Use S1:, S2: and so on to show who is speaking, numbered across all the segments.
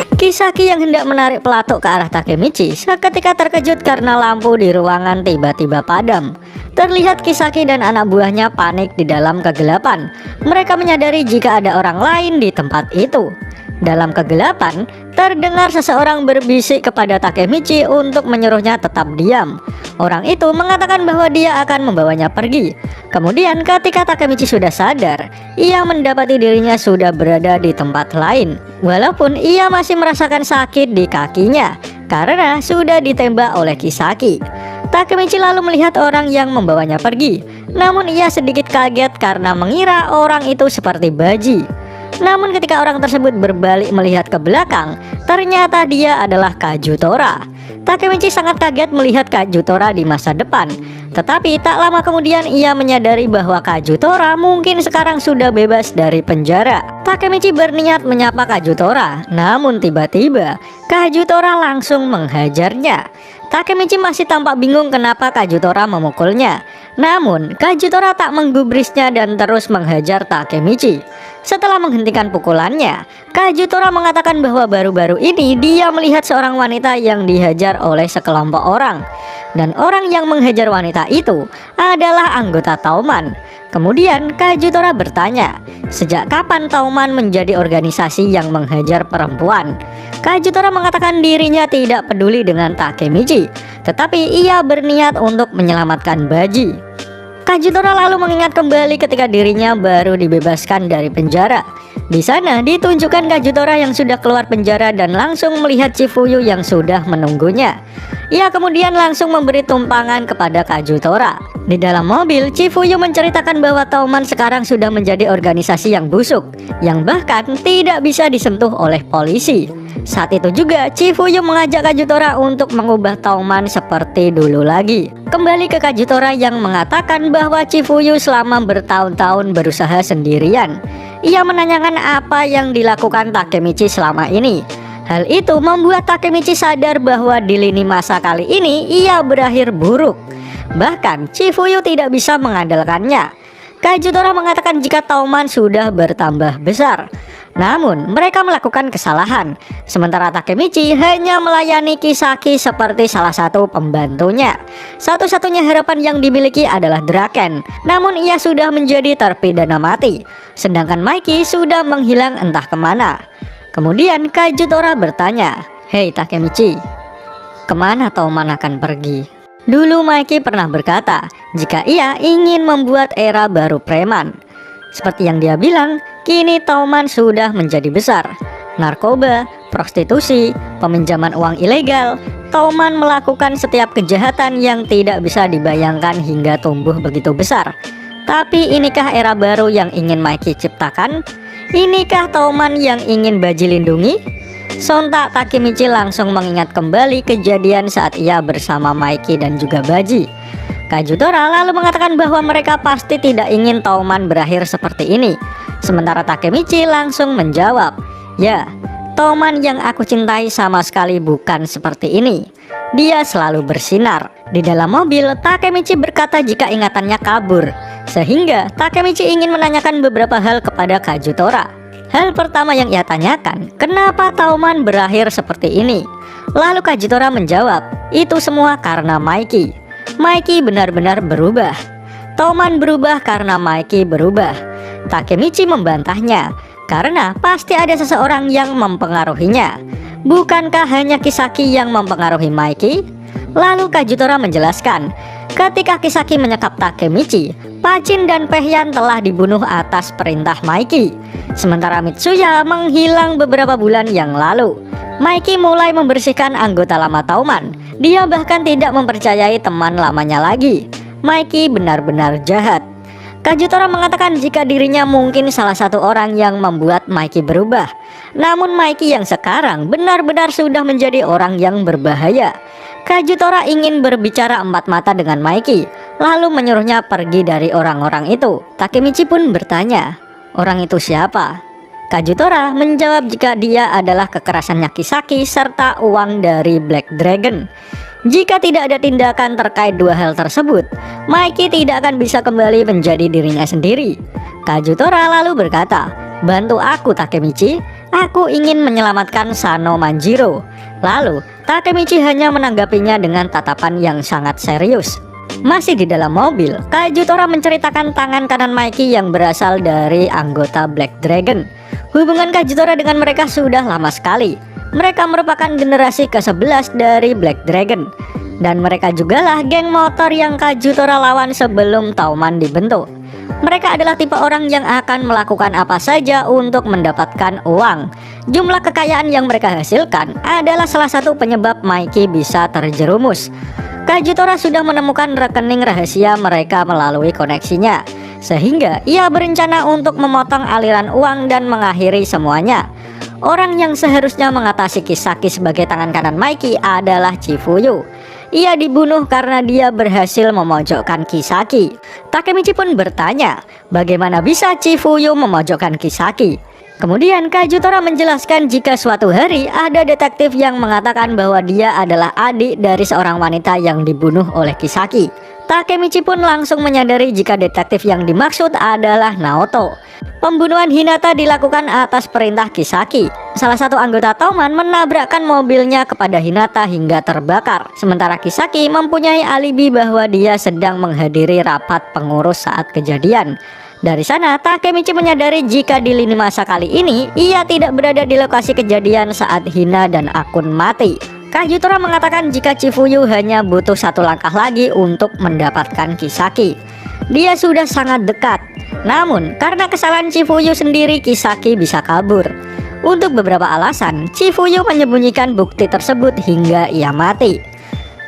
S1: Kisaki yang hendak menarik pelatuk ke arah Takemichi seketika terkejut karena lampu di ruangan tiba-tiba padam. Terlihat Kisaki dan anak buahnya panik di dalam kegelapan. Mereka menyadari jika ada orang lain di tempat itu. Dalam kegelapan, terdengar seseorang berbisik kepada Takemichi untuk menyuruhnya tetap diam. Orang itu mengatakan bahwa dia akan membawanya pergi. Kemudian ketika Takemichi sudah sadar, ia mendapati dirinya sudah berada di tempat lain. Walaupun ia masih merasakan sakit di kakinya karena sudah ditembak oleh Kisaki. Takemichi lalu melihat orang yang membawanya pergi. Namun ia sedikit kaget karena mengira orang itu seperti baji. Namun ketika orang tersebut berbalik melihat ke belakang, ternyata dia adalah Kazutora. Takemichi sangat kaget melihat Kazutora di masa depan. Tetapi tak lama kemudian ia menyadari bahwa Kazutora mungkin sekarang sudah bebas dari penjara. Takemichi berniat menyapa Kazutora, namun tiba-tiba Kazutora langsung menghajarnya. Takemichi masih tampak bingung kenapa Kazutora memukulnya. Namun Kazutora tak menggubrisnya dan terus menghajar Takemichi. Setelah menghentikan pukulannya, Kazutora mengatakan bahwa baru-baru ini dia melihat seorang wanita yang dihajar oleh sekelompok orang. Dan orang yang menghajar wanita itu adalah anggota Tauman. Kemudian Kazutora bertanya, sejak kapan Tauman menjadi organisasi yang menghajar perempuan? Kazutora mengatakan dirinya tidak peduli dengan Takemichi, tetapi ia berniat untuk menyelamatkan Baji. Kazutora lalu mengingat kembali ketika dirinya baru dibebaskan dari penjara. Di sana ditunjukkan Kazutora yang sudah keluar penjara dan langsung melihat Chifuyu yang sudah menunggunya. Ia kemudian langsung memberi tumpangan kepada Kazutora. Di dalam mobil, Chifuyu menceritakan bahwa Tauman sekarang sudah menjadi organisasi yang busuk, yang bahkan tidak bisa disentuh oleh polisi. Saat itu juga Chifuyu mengajak Kazutora untuk mengubah Tauman seperti dulu lagi. Kembali ke Kazutora yang mengatakan bahwa Chifuyu selama bertahun-tahun berusaha sendirian. Ia menanyakan apa yang dilakukan Takemichi selama ini. Hal itu membuat Takemichi sadar bahwa di lini masa kali ini ia berakhir buruk. Bahkan Chifuyu tidak bisa mengandalkannya. Kazutora mengatakan jika Tauman sudah bertambah besar, namun mereka melakukan kesalahan. Sementara Takemichi hanya melayani Kisaki seperti salah satu pembantunya. Satu-satunya harapan yang dimiliki adalah Draken, namun ia sudah menjadi terpidana mati. Sedangkan Maiki sudah menghilang entah kemana. Kemudian Kazutora bertanya, "Hei Takemichi, kemana Tauman akan pergi?" Dulu Maiki pernah berkata jika ia ingin membuat era baru preman. Seperti yang dia bilang, kini Tauman sudah menjadi besar. Narkoba, prostitusi, peminjaman uang ilegal, Tauman melakukan setiap kejahatan yang tidak bisa dibayangkan hingga tumbuh begitu besar. Tapi inikah era baru yang ingin Maiki ciptakan? Inikah Tauman yang ingin Baji lindungi? Sontak Takemichi langsung mengingat kembali kejadian saat ia bersama Maiki dan juga Baji. Kazutora lalu mengatakan bahwa mereka pasti tidak ingin Tauman berakhir seperti ini. Sementara Takemichi langsung menjawab, "Ya, Tauman yang aku cintai sama sekali bukan seperti ini. Dia selalu bersinar." Di dalam mobil, Takemichi berkata jika ingatannya kabur, sehingga Takemichi ingin menanyakan beberapa hal kepada Kazutora. Hal pertama yang ia tanyakan, kenapa Tauman berakhir seperti ini? Lalu Kazutora menjawab, itu semua karena Maiki. Maiki benar-benar berubah. Tauman berubah karena Maiki berubah. Takemichi membantahnya, karena pasti ada seseorang yang mempengaruhinya. Bukankah hanya Kisaki yang mempengaruhi Maiki? Lalu Kazutora menjelaskan, ketika Kisaki menyekap Takemichi, Pachin dan Pehyan telah dibunuh atas perintah Maiki. Sementara Mitsuya menghilang beberapa bulan yang lalu. Maiki mulai membersihkan anggota lama Tauman. Dia bahkan tidak mempercayai teman lamanya lagi. Maiki benar-benar jahat. Kazutora mengatakan jika dirinya mungkin salah satu orang yang membuat Maiki berubah. Namun Maiki yang sekarang benar-benar sudah menjadi orang yang berbahaya. Kazutora ingin berbicara empat mata dengan Maiki, lalu menyuruhnya pergi dari orang-orang itu. Takemichi pun bertanya, orang itu siapa? Kazutora menjawab jika dia adalah kekerasannya Kisaki serta uang dari Black Dragon. Jika tidak ada tindakan terkait dua hal tersebut, Maiki tidak akan bisa kembali menjadi dirinya sendiri. Kazutora lalu berkata, bantu aku Takemichi. Aku ingin menyelamatkan Sano Manjiro." Lalu Takemichi hanya menanggapinya dengan tatapan yang sangat serius. Masih di dalam mobil, Kagetora menceritakan tangan kanan Mikey yang berasal dari anggota Black Dragon. Hubungan Kagetora dengan mereka sudah lama sekali. Mereka merupakan generasi ke-11 dari Black Dragon. Dan mereka jugalah geng motor yang Kagetora lawan sebelum Tauman dibentuk. Mereka adalah tipe orang yang akan melakukan apa saja untuk mendapatkan uang. Jumlah kekayaan yang mereka hasilkan adalah salah satu penyebab Mikey bisa terjerumus. Kagetora sudah menemukan rekening rahasia mereka melalui koneksinya, sehingga ia berencana untuk memotong aliran uang dan mengakhiri semuanya. Orang yang seharusnya mengatasi Kisaki sebagai tangan kanan Mikey adalah Chifuyu. Ia dibunuh karena dia berhasil memojokkan Kisaki. Takemichi pun bertanya, bagaimana bisa Chifuyu memojokkan Kisaki? Kemudian Kagetora menjelaskan jika suatu hari ada detektif yang mengatakan bahwa dia adalah adik dari seorang wanita yang dibunuh oleh Kisaki. Takemichi pun langsung menyadari jika detektif yang dimaksud adalah Naoto. Pembunuhan Hinata dilakukan atas perintah Kisaki. Salah satu anggota Tauman menabrakkan mobilnya kepada Hinata hingga terbakar. Sementara Kisaki mempunyai alibi bahwa dia sedang menghadiri rapat pengurus saat kejadian. Dari sana Takemichi menyadari jika di lini masa kali ini ia tidak berada di lokasi kejadian saat Hina dan Akun mati. Kagetora mengatakan jika Chifuyu hanya butuh satu langkah lagi untuk mendapatkan Kisaki. Dia sudah sangat dekat. Namun karena kesalahan Chifuyu sendiri, Kisaki bisa kabur. Untuk beberapa alasan, Chifuyu menyembunyikan bukti tersebut hingga ia mati.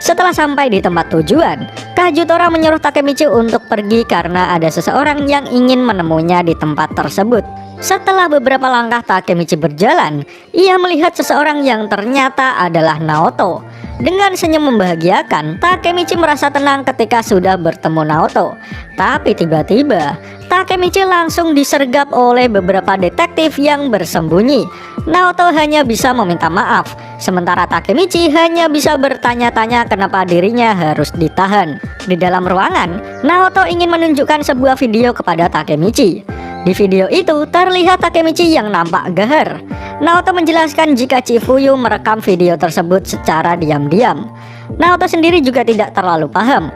S1: Setelah sampai di tempat tujuan, Kagetora menyuruh Takemichi untuk pergi karena ada seseorang yang ingin menemuinya di tempat tersebut. Setelah beberapa langkah Takemichi berjalan, ia melihat seseorang yang ternyata adalah Naoto. Dengan senyum membahagiakan, Takemichi merasa tenang ketika sudah bertemu Naoto. Tapi tiba-tiba Takemichi langsung disergap oleh beberapa detektif yang bersembunyi. Naoto hanya bisa meminta maaf, sementara Takemichi hanya bisa bertanya-tanya kenapa dirinya harus ditahan. Di dalam ruangan, Naoto ingin menunjukkan sebuah video kepada Takemichi. Di video itu terlihat Takemichi yang nampak gahar. Naoto menjelaskan jika Chifuyu merekam video tersebut secara diam-diam. Naoto sendiri juga tidak terlalu paham.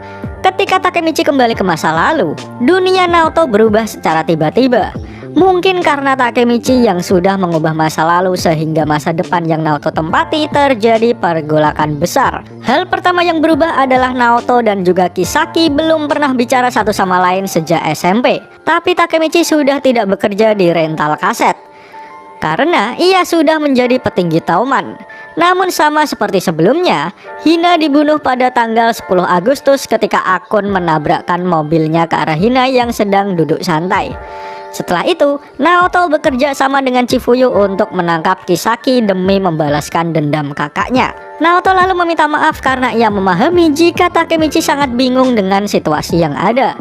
S1: Ketika Takemichi kembali ke masa lalu, dunia Naoto berubah secara tiba-tiba. Mungkin karena Takemichi yang sudah mengubah masa lalu sehingga masa depan yang Naoto tempati terjadi pergolakan besar. Hal pertama yang berubah adalah Naoto dan juga Kisaki belum pernah bicara satu sama lain sejak SMP. Tapi Takemichi sudah tidak bekerja di rental kaset karena ia sudah menjadi petinggi Tauman. Namun sama seperti sebelumnya, Hina dibunuh pada tanggal 10 Agustus ketika Akun menabrakkan mobilnya ke arah Hina yang sedang duduk santai. Setelah itu, Naoto bekerja sama dengan Chifuyu untuk menangkap Kisaki demi membalaskan dendam kakaknya. Naoto lalu meminta maaf karena ia memahami jika Takemichi sangat bingung dengan situasi yang ada.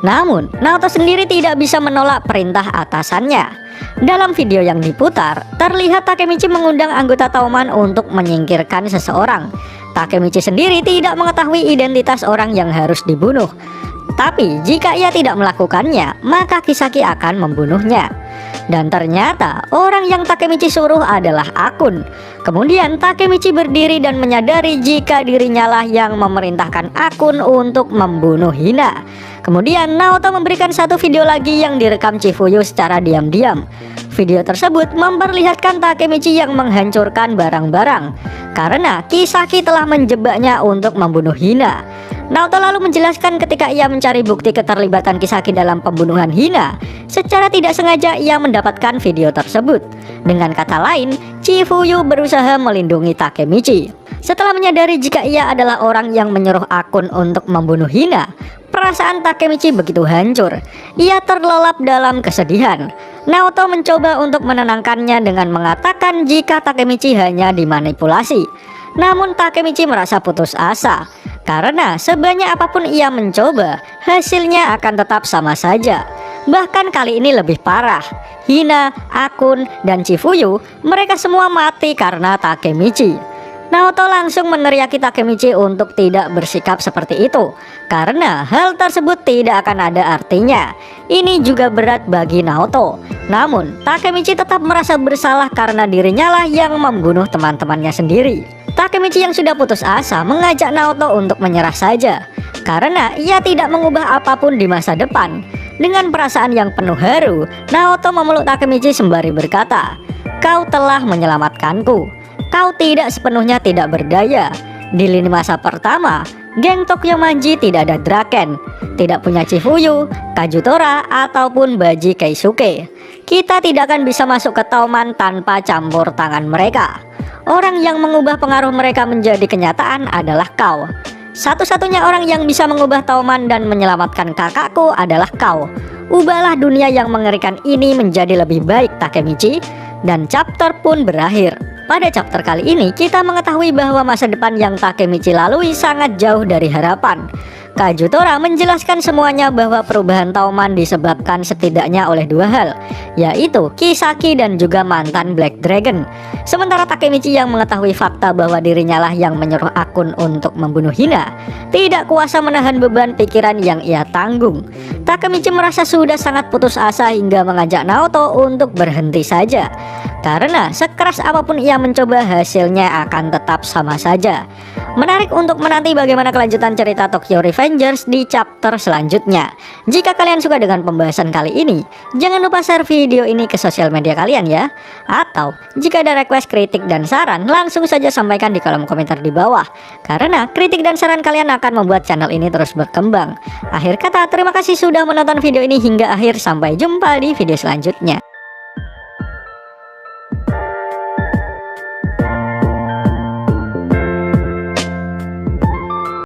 S1: Namun, Naoto sendiri tidak bisa menolak perintah atasannya. Dalam video yang diputar, terlihat Takemichi mengundang anggota Tauman untuk menyingkirkan seseorang. Takemichi sendiri tidak mengetahui identitas orang yang harus dibunuh. Tapi jika ia tidak melakukannya, maka Kisaki akan membunuhnya. Dan ternyata orang yang Takemichi suruh adalah Akun. Kemudian Takemichi berdiri dan menyadari jika dirinya lah yang memerintahkan Akun untuk membunuh Hina. Kemudian Naoto memberikan satu video lagi yang direkam Chifuyu secara diam-diam. Video tersebut memperlihatkan Takemichi yang menghancurkan barang-barang karena Kisaki telah menjebaknya untuk membunuh Hina. Naoto lalu menjelaskan ketika ia mencari bukti keterlibatan Kisaki dalam pembunuhan Hina, secara tidak sengaja ia mendapatkan video tersebut. Dengan kata lain, Chifuyu berusaha melindungi Takemichi. Setelah menyadari jika ia adalah orang yang menyuruh Akun untuk membunuh Hina, perasaan Takemichi begitu hancur. Ia terlelap dalam kesedihan. Naoto mencoba untuk menenangkannya dengan mengatakan jika Takemichi hanya dimanipulasi. Namun Takemichi merasa putus asa karena sebanyak apapun ia mencoba, hasilnya akan tetap sama saja. Bahkan kali ini lebih parah. Hina, Akun, dan Chifuyu, mereka semua mati karena Takemichi. Naoto langsung meneriaki Takemichi untuk tidak bersikap seperti itu, karena hal tersebut tidak akan ada artinya. Ini juga berat bagi Naoto. Namun Takemichi tetap merasa bersalah karena dirinya lah yang membunuh teman-temannya sendiri. Takemichi yang sudah putus asa mengajak Naoto untuk menyerah saja, karena ia tidak mengubah apapun di masa depan. Dengan perasaan yang penuh haru, Naoto memeluk Takemichi sembari berkata, "Kau telah menyelamatkanku. Kau tidak sepenuhnya tidak berdaya. Di lini masa pertama, geng Tokyo Manji tidak ada Draken, tidak punya Chifuyu, Kajutora, ataupun Baji Keisuke. Kita tidak akan bisa masuk ke Tauman tanpa campur tangan mereka. Orang yang mengubah pengaruh mereka menjadi kenyataan adalah kau. Satu-satunya orang yang bisa mengubah Tauman dan menyelamatkan kakakku adalah kau. Ubahlah dunia yang mengerikan ini menjadi lebih baik, Takemichi." Dan chapter pun berakhir. Pada chapter kali ini kita mengetahui bahwa masa depan yang Takemichi lalui sangat jauh dari harapan. Kajutora menjelaskan semuanya bahwa perubahan Tauman disebabkan setidaknya oleh dua hal, yaitu Kisaki dan juga mantan Black Dragon. Sementara Takemichi yang mengetahui fakta bahwa dirinya lah yang menyuruh akun untuk membunuh Hina, tidak kuasa menahan beban pikiran yang ia tanggung. Takemichi merasa sudah sangat putus asa hingga mengajak Naoto untuk berhenti saja, karena sekeras apapun ia mencoba hasilnya akan tetap sama saja. Menarik untuk menanti bagaimana kelanjutan cerita Tokyo Revengers di chapter selanjutnya. Jika kalian suka dengan pembahasan kali ini, jangan lupa share video ini ke sosial media kalian ya. Atau jika ada request, kritik, dan saran, langsung saja sampaikan di kolom komentar di bawah, karena kritik dan saran kalian akan membuat channel ini terus berkembang. Akhir kata, terima kasih sudah menonton video ini hingga akhir. Sampai jumpa di video selanjutnya.